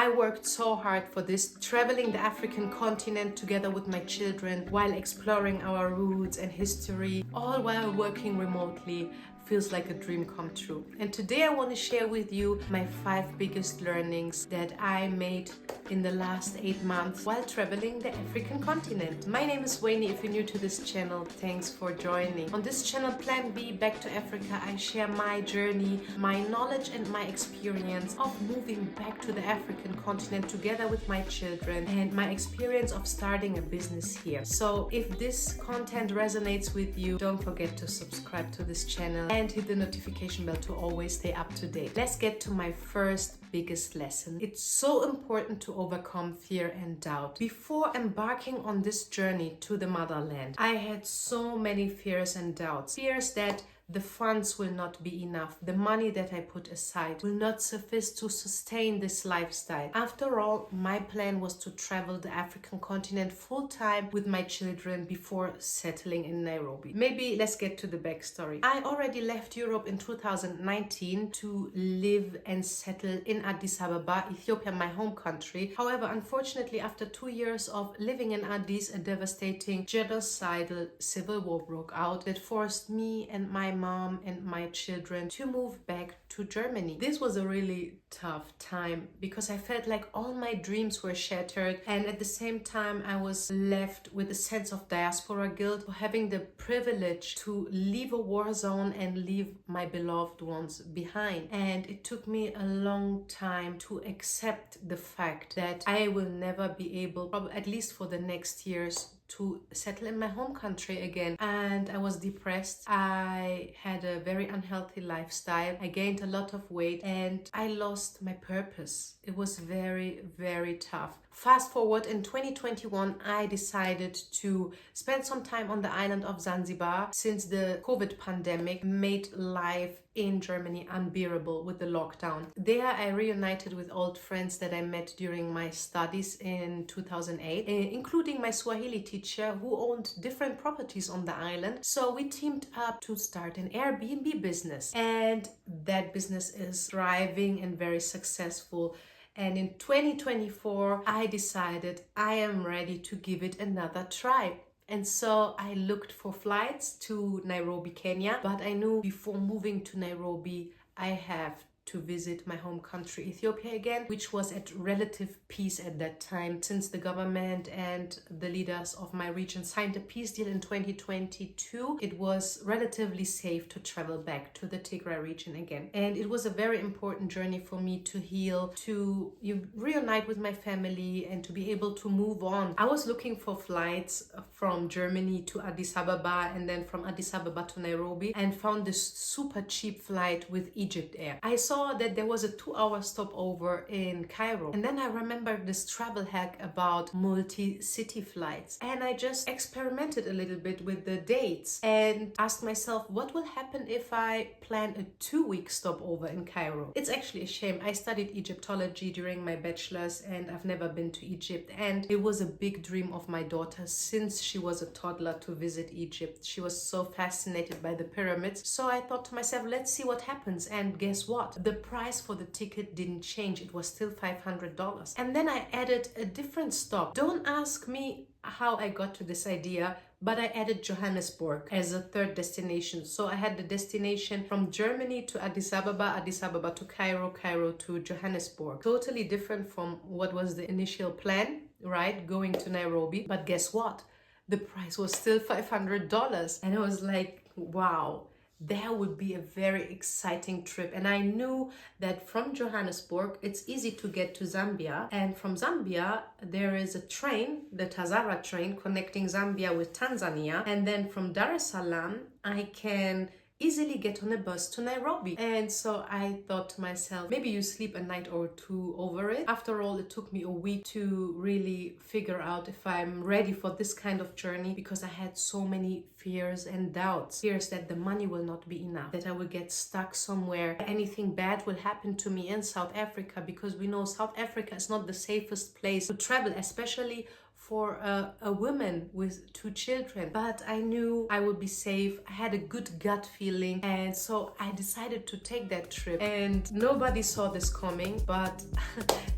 I worked so hard for this, traveling the African continent together with my children while exploring our roots and history, all while working remotely. Feels like a dream come true. And today I want to share with you my 5 biggest learnings that I made in the last 8 months while traveling the African continent. My name is Weyni. If you're new to this channel, thanks for joining. On this channel, Plan B Back to Africa, I share my journey, my knowledge and my experience of moving back to the African continent together with my children and my experience of starting a business here. So if this content resonates with you, don't forget to subscribe to this channel and hit the notification bell to always stay up to date. Let's get to my first biggest lesson. It's so important to overcome fear and doubt. Before embarking on this journey to the motherland, I had so many fears and doubts. Fears that the funds will not be enough. The money that I put aside will not suffice to sustain this lifestyle. After all, my plan was to travel the African continent full time with my children before settling in Nairobi. Maybe let's get to the backstory. I already left Europe in 2019 to live and settle in Addis Ababa, Ethiopia, my home country. However, unfortunately, after 2 years of living in Addis, a devastating genocidal civil war broke out that forced me and my mom and my children to move back to Germany. This was a really tough time because I felt like all my dreams were shattered, and at the same time I was left with a sense of diaspora guilt for having the privilege to leave a war zone and leave my beloved ones behind. And it took me a long time to accept the fact that I will never be able, probably at least for the next years, to settle in my home country again. And I was depressed. I had a very unhealthy lifestyle. I gained a lot of weight and I lost my purpose. It was very, very tough. Fast forward in 2021, I decided to spend some time on the island of Zanzibar since the COVID pandemic made life in Germany unbearable with the lockdown. There I reunited with old friends that I met during my studies in 2008, including my Swahili teacher who owned different properties on the island. So we teamed up to start an Airbnb business, and that business is thriving and very successful. And in 2024, I decided I am ready to give it another try. And so I looked for flights to Nairobi, Kenya, but I knew before moving to Nairobi, I have to visit my home country, Ethiopia again, which was at relative peace at that time since the government and the leaders of my region signed a peace deal in 2022. It was relatively safe to travel back to the Tigray region again. And it was a very important journey for me to heal, to reunite with my family and to be able to move on. I was looking for flights from Germany to Addis Ababa and then from Addis Ababa to Nairobi and found this super cheap flight with Egypt Air. I saw that there was a 2-hour stopover in Cairo, and then I remembered this travel hack about multi-city flights, and I just experimented a little bit with the dates and asked myself, what will happen if I plan a 2-week stopover in Cairo? It's actually a shame. I studied Egyptology during my bachelor's and I've never been to Egypt, and it was a big dream of my daughter since she was a toddler to visit Egypt. She was so fascinated by the pyramids. So I thought to myself, let's see what happens. And guess what? The price for the ticket didn't change. It was still $500. And then I added a different stop. Don't ask me how I got to this idea, but I added Johannesburg as a third destination. So I had the destination from Germany to Addis Ababa, Addis Ababa to Cairo, Cairo to Johannesburg. Totally different from what was the initial plan, right? Going to Nairobi. But guess what? The price was still $500. And I was like, wow. That would be a very exciting trip. And I knew that from Johannesburg, it's easy to get to Zambia. And from Zambia, there is a train, the Tazara train, connecting Zambia with Tanzania. And then from Dar es Salaam, I can easily get on a bus to Nairobi. And so I thought to myself, maybe you sleep a night or 2 over it. After all, it took me a week to really figure out if I'm ready for this kind of journey, because I had so many fears and doubts. Fears that the money will not be enough, that I will get stuck somewhere, anything bad will happen to me in South Africa, because we know South Africa is not the safest place to travel, especially for a woman with 2 children, but I knew I would be safe. I had a good gut feeling, and so I decided to take that trip. And nobody saw this coming, but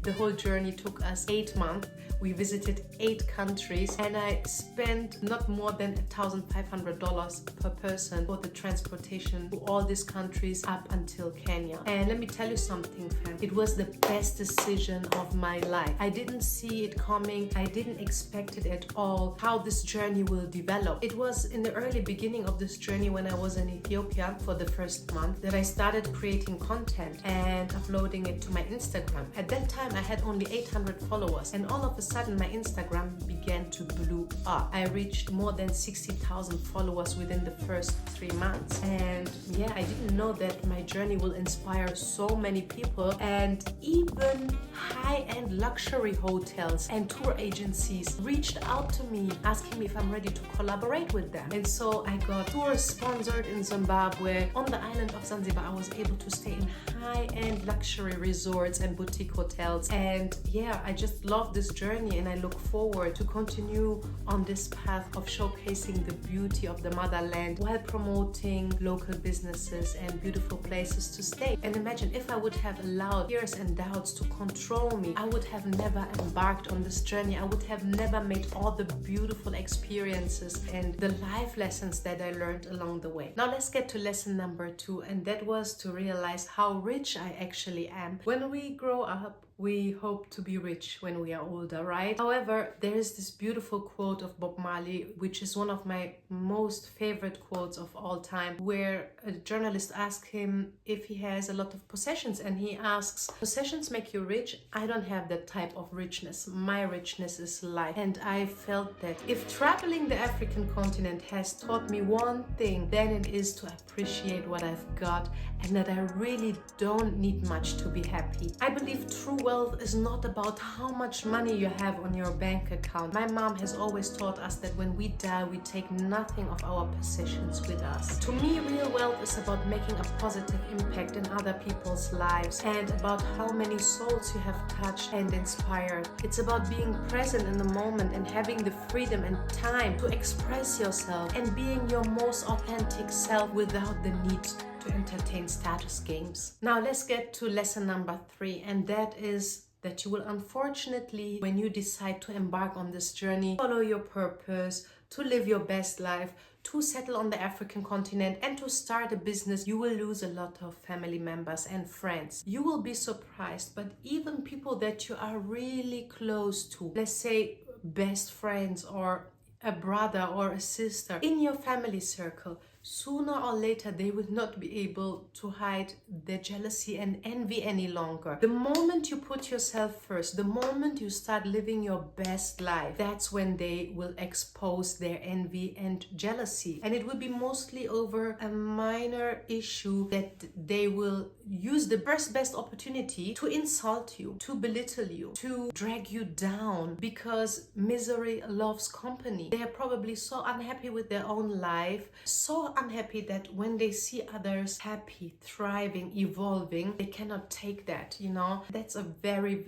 the whole journey took us 8 months. We visited 8 countries, and I spent not more than $1,500 per person for the transportation to all these countries up until Kenya. And let me tell you something, fam. It was the best decision of my life. I didn't see it coming. I didn't expect it at all, how this journey will develop. It was in the early beginning of this journey when I was in Ethiopia for the first month that I started creating content and uploading it to my Instagram. At that time, I had only 800 followers, and all of a sudden my Instagram began to blow up. I reached more than 60,000 followers within the first 3 months. And yeah, I didn't know that my journey will inspire so many people, and even high-end luxury hotels and tour agencies reached out to me asking me if I'm ready to collaborate with them. And so I got tours sponsored in Zimbabwe. On the island of Zanzibar, I was able to stay in high-end luxury resorts and boutique hotels. And yeah, I just love this journey, and I look forward to continue on this path of showcasing the beauty of the motherland while promoting local businesses and beautiful places to stay. And imagine if I would have allowed fears and doubts to control me, I would have never embarked on this journey. I would have never made all the beautiful experiences and the life lessons that I learned along the way. Now let's get to lesson number 2, and that was to realize how rich I actually am. When we grow up, we hope to be rich when we are older, right? However, there is this beautiful quote of Bob Marley, which is one of my most favorite quotes of all time, where a journalist asked him if he has a lot of possessions, and he asks, "Possessions make you rich?" I don't have that type of richness. My richness is life. And I felt that if traveling the African continent has taught me one thing, then it is to appreciate what I've got, and that I really don't need much to be happy. I believe true wealth is not about how much money you have on your bank account. My mom has always taught us that when we die, we take nothing of our possessions with us. To me, real wealth is about making a positive impact in other people's lives, and about how many souls you have touched and inspired. It's about being present in the moment and having the freedom and time to express yourself and being your most authentic self without the need to entertain status games. Now let's get to lesson number 3, and that is that you will unfortunately, when you decide to embark on this journey, follow your purpose, to live your best life, to settle on the African continent, and to start a business, you will lose a lot of family members and friends. You will be surprised, but even people that you are really close to, let's say best friends or a brother or a sister in your family circle, sooner or later they will not be able to hide their jealousy and envy any longer. The moment you put yourself first, the moment you start living your best life, that's when they will expose their envy and jealousy. And it will be mostly over a minor issue that they will use the best opportunity to insult you, to belittle you, to drag you down, because misery loves company. They are probably so unhappy with their own life, so unhappy that when they see others happy, thriving, evolving, they cannot take that, you know. That's a very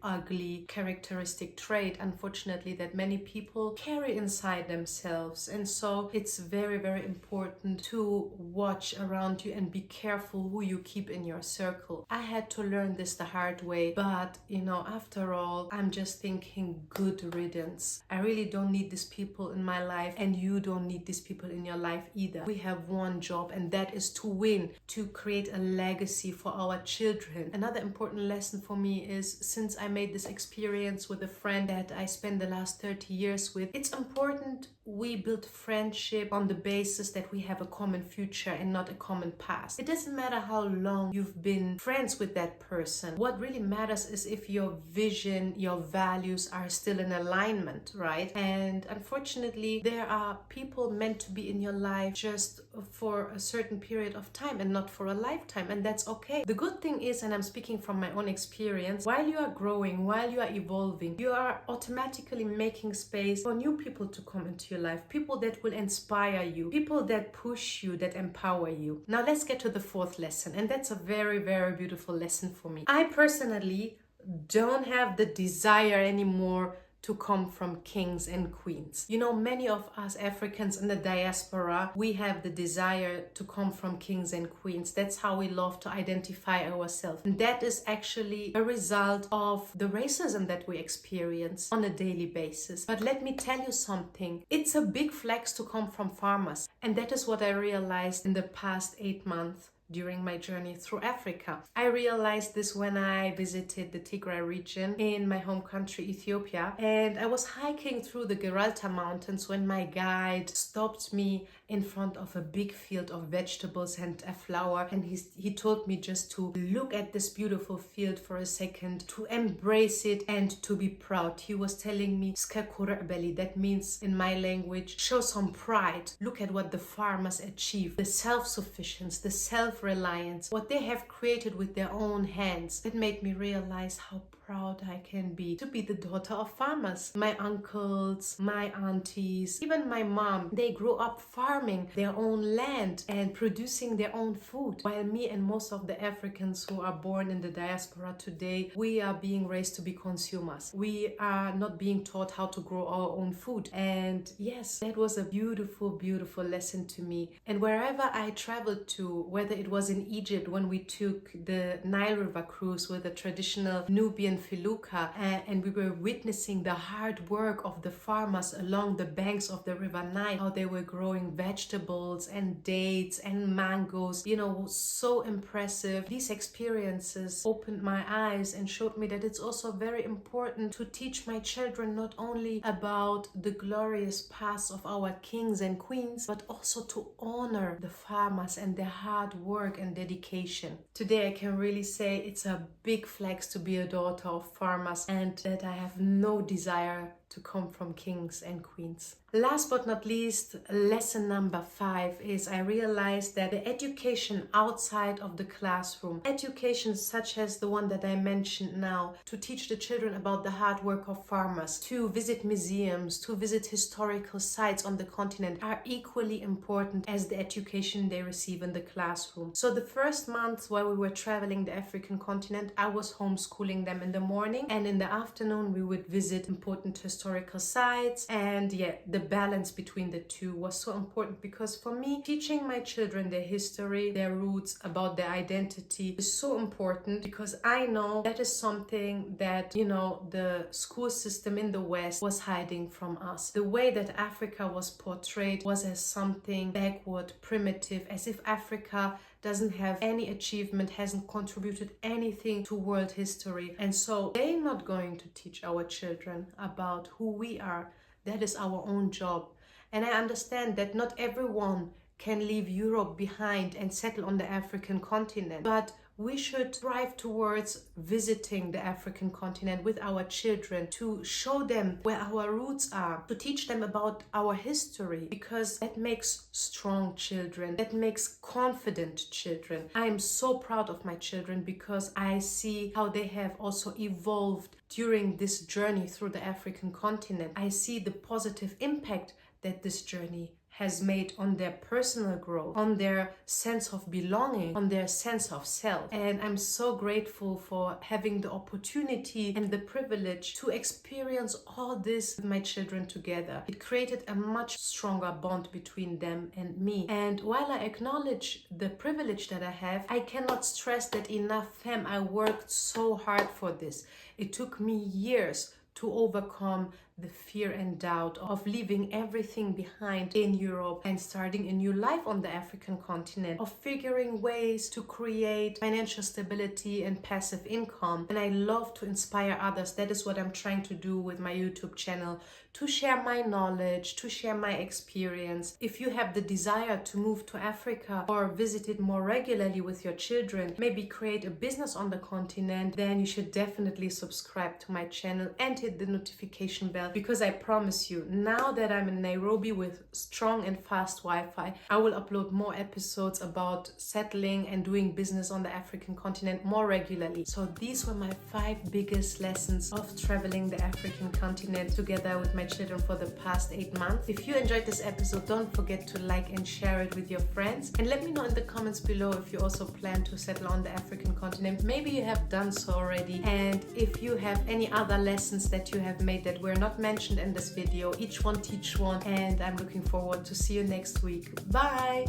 ugly characteristic trait, unfortunately, that many people carry inside themselves. And so it's very important to watch around you and be careful who you keep in your circle. I had to learn this the hard way, but you know, after all, I'm just thinking good riddance. I really don't need these people in my life, and you don't need these people in your life either. We have one job, and that is to win, to create a legacy for our children. Another important lesson for me is, since I made this experience with a friend that I spent the last 30 years with, it's important we build friendship on the basis that we have a common future and not a common past. It doesn't matter how long you've been friends with that person. What really matters is if your vision, your values are still in alignment, right? And unfortunately, there are people meant to be in your life just for a certain period of time and not for a lifetime, and that's okay. The good thing is, and I'm speaking from my own experience, while you are growing, while you are evolving, you are automatically making space for new people to come into your life, people that will inspire you, people that push you, that empower you. Now let's get to the 4th lesson, and that's a very beautiful lesson for me. I personally don't have the desire anymore to come from kings and queens. You know, many of us Africans in the diaspora, we have the desire to come from kings and queens. That's how we love to identify ourselves. And that is actually a result of the racism that we experience on a daily basis. But let me tell you something. It's a big flex to come from farmers. And that is what I realized in the past 8 months. During my journey through Africa. I realized this when I visited the Tigray region in my home country, Ethiopia, and I was hiking through the Geralta Mountains when my guide stopped me in front of a big field of vegetables and a flower, and he told me just to look at this beautiful field for a second, to embrace it and to be proud. He was telling me, that means in my language, show some pride. Look at what the farmers achieve, the self-sufficiency, the self-reliance, what they have created with their own hands. It made me realize how proud I can be to be the daughter of farmers. My uncles, my aunties, even my mom, they grew up farming their own land and producing their own food. While me and most of the Africans who are born in the diaspora today, we are being raised to be consumers. We are not being taught how to grow our own food. And yes, that was a beautiful, beautiful lesson to me. And wherever I traveled to, whether it was in Egypt when we took the Nile River cruise with the traditional Nubian Filuka, and we were witnessing the hard work of the farmers along the banks of the River Nile, how they were growing vegetables and dates and mangoes, you know, so impressive. These experiences opened my eyes and showed me that it's also very important to teach my children not only about the glorious past of our kings and queens, but also to honor the farmers and their hard work and dedication. Today I can really say it's a big flex to be a daughter of farmers and that I have no desire to come from kings and queens. Last but not least, lesson number 5 is I realized that the education outside of the classroom, education such as the one that I mentioned now, to teach the children about the hard work of farmers, to visit museums, to visit historical sites on the continent, are equally important as the education they receive in the classroom. So the first months while we were traveling the African continent, I was homeschooling them in the morning, and in the afternoon we would visit important historical sites. And the balance between the two was so important, because for me, teaching my children their history, their roots, about their identity is so important, because I know that is something that, you know, the school system in the West was hiding from us. The way that Africa was portrayed was as something backward, primitive, as if Africa doesn't have any achievement, hasn't contributed anything to world history. And so they're not going to teach our children about who we are. That is our own job. And I understand that not everyone can leave Europe behind and settle on the African continent, but we should strive towards visiting the African continent with our children, to show them where our roots are, to teach them about our history, because that makes strong children, that makes confident children. I am so proud of my children because I see how they have also evolved during this journey through the African continent. I see the positive impact that this journey has made on their personal growth, on their sense of belonging, on their sense of self. And I'm so grateful for having the opportunity and the privilege to experience all this with my children together. It created a much stronger bond between them and me. And while I acknowledge the privilege that I have, I cannot stress that enough, fam. I worked so hard for this. It took me years to overcome the fear and doubt of leaving everything behind in Europe and starting a new life on the African continent, of figuring ways to create financial stability and passive income. And I love to inspire others. That is what I'm trying to do with my YouTube channel, to share my knowledge, to share my experience. If you have the desire to move to Africa or visit it more regularly with your children, maybe create a business on the continent, then you should definitely subscribe to my channel and hit the notification bell, because I promise you, now that I'm in Nairobi with strong and fast Wi-Fi, I will upload more episodes about settling and doing business on the African continent more regularly. So these were my 5 biggest lessons of traveling the African continent together with my children for the past 8 months. If you enjoyed this episode, don't forget to like and share it with your friends, and let me know in the comments below if you also plan to settle on the African continent. Maybe you have done so already, and if you have any other lessons that you have made that were not mentioned in this video. Each one teach one, and I'm looking forward to see you next week. Bye!